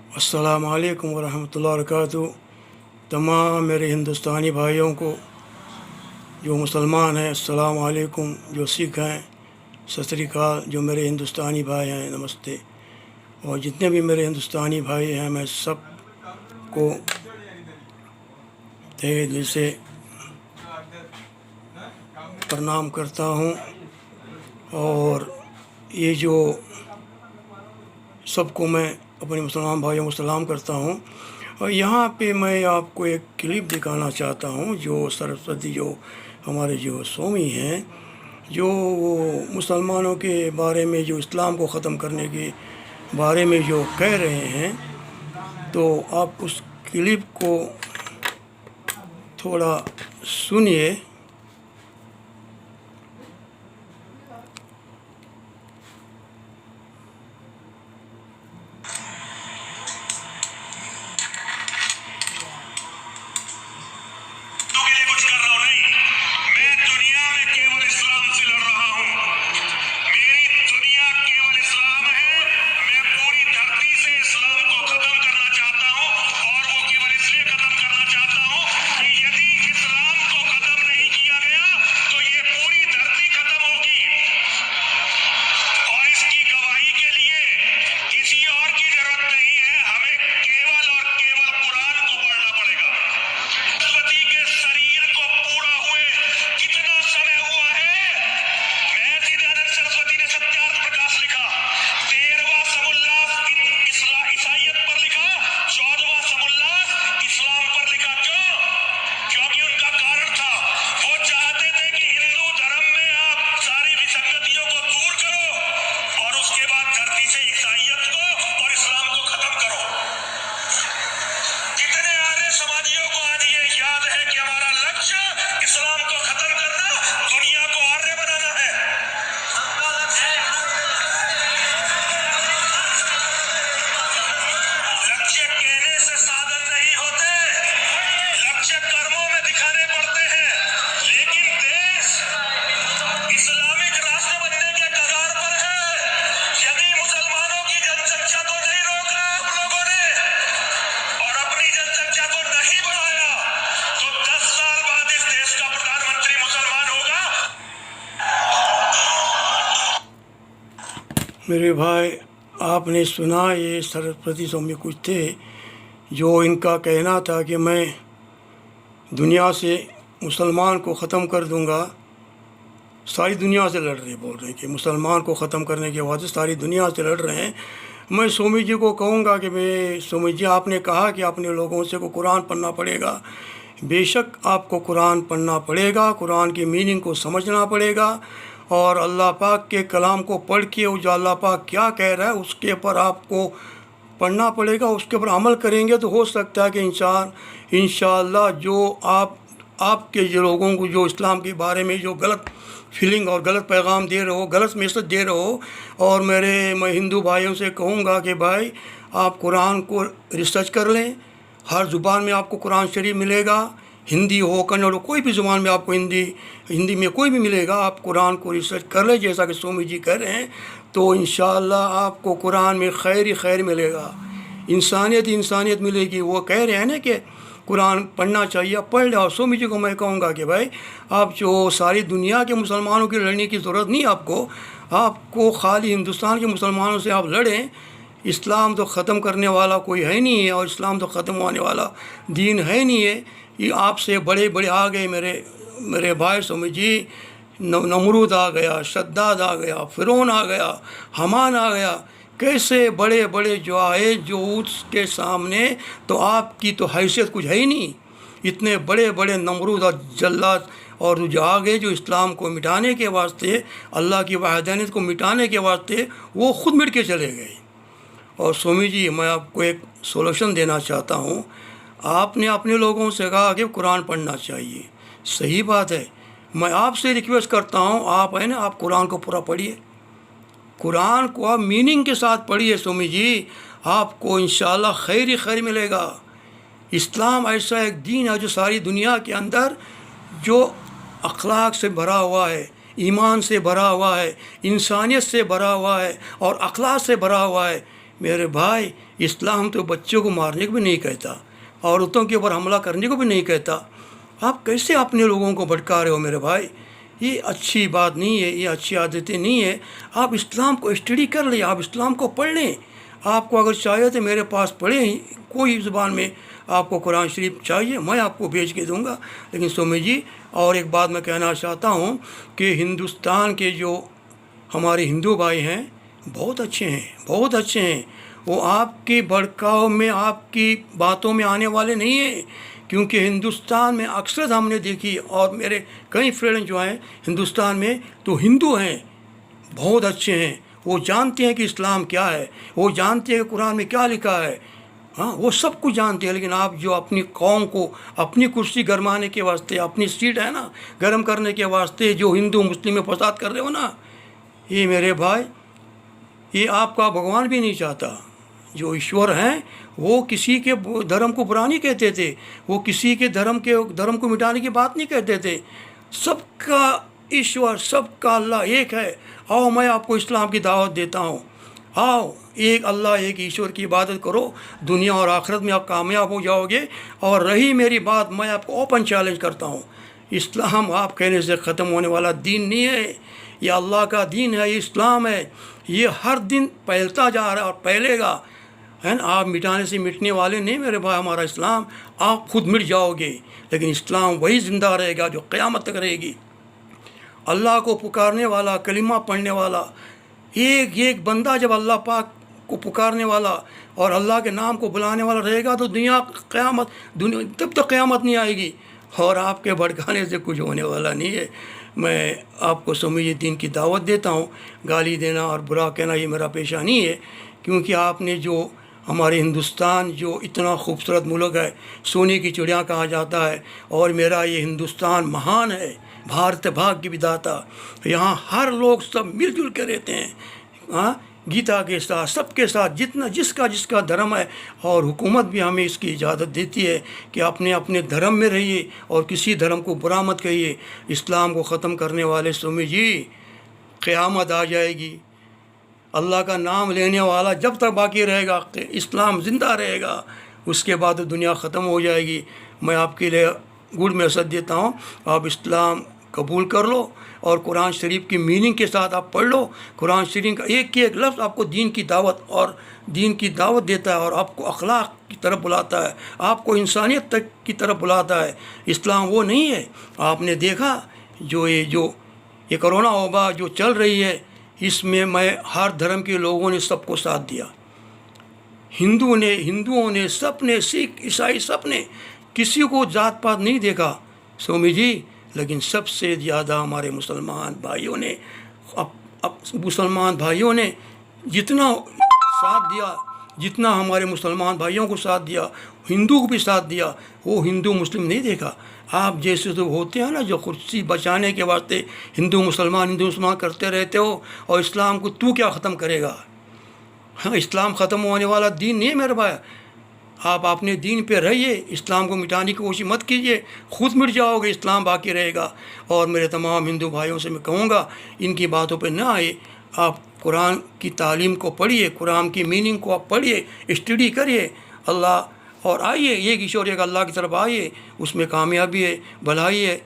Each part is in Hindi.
अस्सलामु अलैकुम वरहमतुल्लाहि वबरकातुहू। तमाम मेरे हिंदुस्तानी भाइयों को, जो मुसलमान हैं अस्सलामु अलैकुम, जो सिख हैं सत श्री अकाल, जो मेरे हिंदुस्तानी भाई हैं नमस्ते। और जितने भी मेरे हिंदुस्तानी भाई हैं मैं सब को तहे दिल से प्रणाम करता हूँ। और ये जो सबको मैं अपने मुसलमान भाइयों को सलाम करता हूँ। और यहाँ पे मैं आपको एक क्लिप दिखाना चाहता हूँ जो सरस्वती जो हमारे जो स्वामी हैं, जो वो मुसलमानों के बारे में, जो इस्लाम को ख़त्म करने के बारे में जो कह रहे हैं, तो आप उस क्लिप को थोड़ा सुनिए। मेरे भाई, आपने सुना, ये सरस्वती स्वामी कुछ थे जो इनका कहना था कि मैं दुनिया से मुसलमान को ख़त्म कर दूंगा। सारी दुनिया से लड़ रहे, बोल रहे हैं कि मुसलमान को ख़त्म करने के वास्ते सारी दुनिया से लड़ रहे हैं। मैं स्वामी जी को कहूँगा कि भाई स्वामी जी, आपने कहा कि अपने लोगों से को कुरान पढ़ना पड़ेगा। बेशक आपको कुरान पढ़ना पड़ेगा, कुरान की मीनिंग को समझना पड़ेगा और अल्लाह पाक के कलाम को पढ़ के जो अल्लाह पाक क्या कह रहा है उसके ऊपर आपको पढ़ना पड़ेगा। उसके ऊपर अमल करेंगे तो हो सकता है कि इंशाअल्लाह जो आपके जो लोगों को जो इस्लाम के बारे में जो गलत फीलिंग और गलत पैगाम दे रहे हो, गलत मैसेज दे रहे हो, और मैं हिंदू भाइयों से कहूँगा कि भाई आप कुरान को रिसर्च कर लें। हर ज़ुबान में आपको कुरान शरीफ मिलेगा, हिंदी हो, कन्नड़ हो, कोई भी ज़ुबान में आपको हिंदी में कोई भी मिलेगा। आप कुरान को रिसर्च कर लें जैसा कि स्वामी जी कह रहे हैं, तो इंशाअल्लाह आपको कुरान में खैर ही खैर मिलेगा, इंसानियत ही इंसानियत मिलेगी। वो कह रहे हैं ना कि कुरान पढ़ना चाहिए, पढ़ लो। स्वामी जी को मैं कहूँगा कि भाई आप जो सारी दुनिया के मुसलमानों की लड़ने की ज़रूरत नहीं, आपको खाली हिंदुस्तान के मुसलमानों से आप लड़ें। इस्लाम तो ख़त्म करने वाला कोई है नहीं है और इस्लाम तो ख़त्म होने वाला दीन है नहीं है। ये आपसे बड़े बड़े आ गए मेरे भाई स्वामी जी। नमरूद आ गया, शद्दाद आ गया, फ़िरौन आ गया, हमान आ गया। कैसे बड़े बड़े जो आए, जो उसके सामने तो आपकी तो हैसियत कुछ है ही नहीं। इतने बड़े बड़े नमरूद और जल्लाद और जो आ गए, जो इस्लाम को मिटाने के वास्ते, अल्लाह की वहदानियत को मिटाने के वास्ते वो ख़ुद मिट के चले गए। और स्वामी जी, मैं आपको एक सोल्यूशन देना चाहता हूँ। आपने अपने लोगों से कहा कि कुरान पढ़ना चाहिए, सही बात है। मैं आपसे रिक्वेस्ट करता हूँ, आप कुरान को पूरा पढ़िए, कुरान को आप मीनिंग के साथ पढ़िए स्वामी जी, आपको इंशाअल्लाह खैर ही खैर मिलेगा। इस्लाम ऐसा एक दीन है जो सारी दुनिया के अंदर जो अखलाक से भरा हुआ है, ईमान से भरा हुआ है, इंसानियत से भरा हुआ है और अखलाक से भरा हुआ है। मेरे भाई, इस्लाम तो बच्चों को मारने को भी नहीं कहता, औरतों के ऊपर हमला करने को भी नहीं कहता। आप कैसे अपने लोगों को भटका रहे हो मेरे भाई? ये अच्छी बात नहीं है, ये अच्छी आदतें नहीं है। आप इस्लाम को स्टडी कर लें, आप इस्लाम को पढ़ लें। आपको अगर चाहिए तो मेरे पास पढ़ें, कोई ज़ुबान में आपको कुरान शरीफ चाहिए मैं आपको भेज के दूंगा। लेकिन स्वामी जी, और एक बात मैं कहना चाहता हूँ कि हिंदुस्तान के जो हमारे हिंदू भाई हैं बहुत अच्छे हैं, बहुत अच्छे हैं। वो आपके भड़काव में, आपकी बातों में आने वाले नहीं हैं, क्योंकि हिंदुस्तान में अक्सर हमने देखी, और मेरे कई फ्रेंड जो हैं हिंदुस्तान में तो हिंदू हैं, बहुत अच्छे हैं। वो जानते हैं कि इस्लाम क्या है, वो जानते हैं कि कुरान में क्या लिखा है। हाँ, वो सब कुछ जानते हैं। लेकिन आप जो अपनी कौम को अपनी कुर्सी गरमाने के वास्ते, अपनी सीट है ना गर्म करने के वास्ते जो हिंदू मुस्लिम में फसाद कर रहे हो ना, ये मेरे भाई, ये आपका भगवान भी नहीं चाहता। जो ईश्वर हैं वो किसी के धर्म को बुरा नहीं कहते थे, वो किसी के धर्म को मिटाने की बात नहीं कहते थे। सबका ईश्वर, सबका अल्लाह एक है। आओ, मैं आपको इस्लाम की दावत देता हूँ। आओ, एक अल्लाह, एक ईश्वर की इबादत करो, दुनिया और आखिरत में आप कामयाब हो जाओगे। और रही मेरी बात, मैं आपको ओपन चैलेंज करता हूँ, इस्लाम आप कहने से ख़त्म होने वाला दीन नहीं है। ये अल्लाह का दीन है, ये इस्लाम है। ये हर दिन फैलता जा रहा है और फैलेगा, है ना। आप मिटाने से मिटने वाले नहीं मेरे भाई हमारा इस्लाम। आप खुद मिट जाओगे, लेकिन इस्लाम वही ज़िंदा रहेगा जो क़यामत तक रहेगी। अल्लाह को पुकारने वाला, कलिमा पढ़ने वाला, एक एक बंदा जब अल्लाह पाक को पुकारने वाला और अल्लाह के नाम को बुलाने वाला रहेगा तो दुनिया तब तक क़यामत नहीं आएगी। और आपके भड़काने से कुछ होने वाला नहीं है। मैं आपको समझिए दीन की दावत देता हूँ। गाली देना और बुरा कहना ये मेरा पेशा नहीं है, क्योंकि आपने जो हमारे हिंदुस्तान जो इतना खूबसूरत मुल्क है, सोने की चिड़िया कहा जाता है, और मेरा ये हिंदुस्तान महान है, भारत भाग्य की विधाता। यहाँ हर लोग सब मिलजुल के रहते हैं, हाँ, गीता के साथ, सबके साथ, जितना जिसका धर्म है। और हुकूमत भी हमें इसकी इजाज़त देती है कि अपने अपने धर्म में रहिए और किसी धर्म को बुरा मत कहिए। इस्लाम को ख़त्म करने वाले स्वामी जी, क़यामत आ जाएगी। अल्लाह का नाम लेने वाला जब तक बाकी रहेगा, इस्लाम ज़िंदा रहेगा, उसके बाद दुनिया ख़त्म हो जाएगी। मैं आपके लिए गुड मैसेज देता हूँ, आप इस्लाम कबूल कर लो और कुरान शरीफ की मीनिंग के साथ आप पढ़ लो। कुरान शरीफ का एक एक लफ्ज़ आपको दीन की दावत देता है और आपको अखलाक की तरफ बुलाता है, आपको इंसानियत तक की तरफ बुलाता है। इस्लाम वो नहीं है। आपने देखा जो ये कोरोना वबा जो चल रही है, इसमें मैं हर धर्म के लोगों ने सबको साथ दिया। हिंदुओं ने सब ने, सिख ईसाई सब ने, किसी को जात पात नहीं देखा स्वामी जी। लेकिन सबसे ज़्यादा हमारे मुसलमान भाइयों ने, मुसलमान भाइयों ने जितना साथ दिया, जितना हमारे मुसलमान भाइयों को साथ दिया, हिंदू को भी साथ दिया, वो हिंदू मुस्लिम नहीं देखा। आप जैसे तो होते हैं ना जो कुर्सी बचाने के वास्ते हिंदू मुसलमान करते रहते हो, और इस्लाम को तू क्या ख़त्म करेगा? हाँ, इस्लाम ख़त्म होने वाला दीन नहीं है मेरे भाई। आप अपने दीन पे रहिए, इस्लाम को मिटाने की कोशिश मत कीजिए, खुद मिट जाओगे, इस्लाम बाकी रहेगा। और मेरे तमाम हिंदू भाइयों से मैं कहूँगा, इनकी बातों पे ना आए, आप कुरान की तालीम को पढ़िए, कुरान की मीनिंग को आप पढ़िए, स्टडी करिए अल्लाह, और आइए एक ईश्वर एक अल्लाह की तरफ आइए, उसमें कामयाबी है, भलाई है।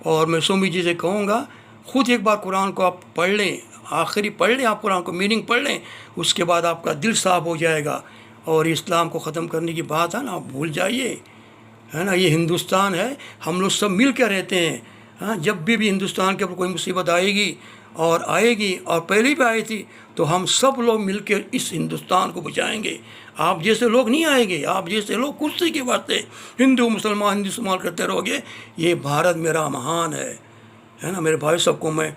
और मैं स्वामी जी से कहूँगा, ख़ुद एक बार कुरान को आप पढ़ लें, आखिरी पढ़ लें, आप कुरान को मीनिंग पढ़ लें, उसके बाद आपका दिल साफ हो जाएगा। और इस्लाम को ख़त्म करने की बात है ना, आप भूल जाइए, है ना। ये हिंदुस्तान है, हम लोग सब मिल कर रहते हैं। हाँ, जब भी हिंदुस्तान के ऊपर कोई मुसीबत आएगी और पहले भी आई थी, तो हम सब लोग मिलकर इस हिंदुस्तान को बचाएंगे। आप जैसे लोग नहीं आएंगे, आप जैसे लोग कुर्सी के वास्ते हिंदू मुसलमान करते रहोगे। ये भारत मेरा महान है ना। मेरे भाई सबको मैं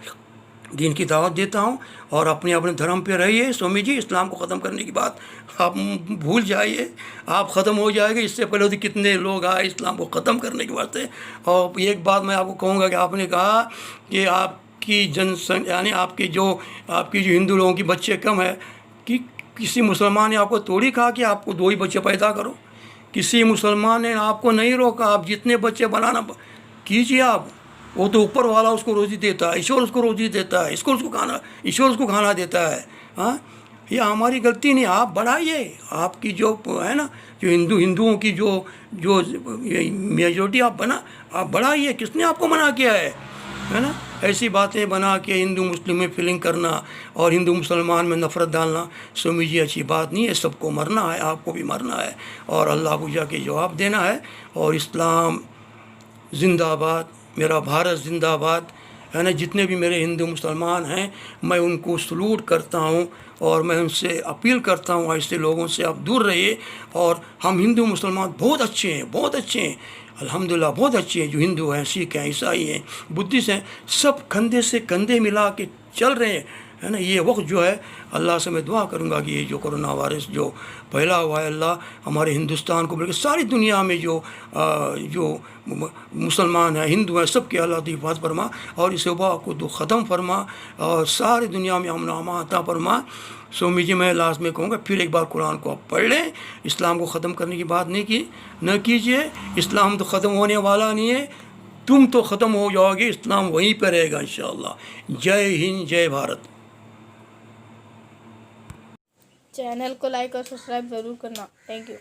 दीन की दावत देता हूँ, और अपने अपने धर्म पे रहिए स्वामी जी। इस्लाम को ख़त्म करने की बात आप भूल जाइए, आप ख़त्म हो जाएंगे। इससे पहले तो कितने लोग आए इस्लाम को ख़त्म करने के वास्ते। और एक बात मैं आपको कहूँगा कि आपने कहा कि आपकी जनसंख्या, यानी आपकी जो हिंदू लोगों की बच्चे कम है, कि किसी मुसलमान ने आपको थोड़ी कहा कि आपको 2 ही बच्चे पैदा करो। किसी मुसलमान ने आपको नहीं रोका, आप जितने बच्चे बनाना कीजिए आप। वो तो ऊपर वाला उसको रोज़ी देता है, ईश्वर उसको रोज़ी देता है, ईश्वर उसको खाना देता है। हाँ, ये हमारी गलती नहीं, आप बढ़ाइए। आपकी जो है ना, जो हिंदुओं की जो जो मेजोरिटी आप बढ़ाइए। किसने आपको मना किया है ना? ऐसी बातें बना के हिंदू मुस्लिम में फीलिंग करना और हिंदू मुसलमान में नफ़रत डालना स्वामी जी अच्छी बात नहीं है। सबको मरना है, आपको भी मरना है और अल्लाह को जाके जवाब देना है। और इस्लाम जिंदाबाद, मेरा भारत जिंदाबाद, है ना। जितने भी मेरे हिंदू मुसलमान हैं मैं उनको सलूट करता हूँ और मैं उनसे अपील करता हूँ ऐसे लोगों से आप दूर रहिए। और हम हिंदू मुसलमान बहुत अच्छे हैं, बहुत अच्छे हैं, अल्हम्दुलिल्लाह बहुत अच्छे हैं। जो हिंदू हैं, सिख हैं, ईसाई हैं, बुद्धिस्ट हैं, सब कंधे से कंधे मिला के चल रहे हैं, है ना। ये वक्त जो है अल्लाह से मैं दुआ करूँगा कि ये जो कोरोना वायरस जो फैला हुआ है, अल्लाह हमारे हिंदुस्तान को बल्कि सारी दुनिया में जो मुसलमान हैं, हिंदू हैं, सब के अल्लाह की हिफाज़त फरमा और इस वबा को तो ख़त्म फरमा और सारी दुनिया में अमन अमान अता फरमा। स्वामी जी मैं लास्ट में कहूँगा फिर एक बार कुरान को आप पढ़ लें। इस्लाम को ख़त्म करने की बात न कीजिए। इस्लाम तो ख़त्म होने वाला नहीं है, तुम तो ख़त्म हो जाओगे, इस्लाम वहीं पर रहेगा इंशाअल्लाह। जय हिंद, जय भारत। चैनल को लाइक और सब्सक्राइब ज़रूर करना। Thank you.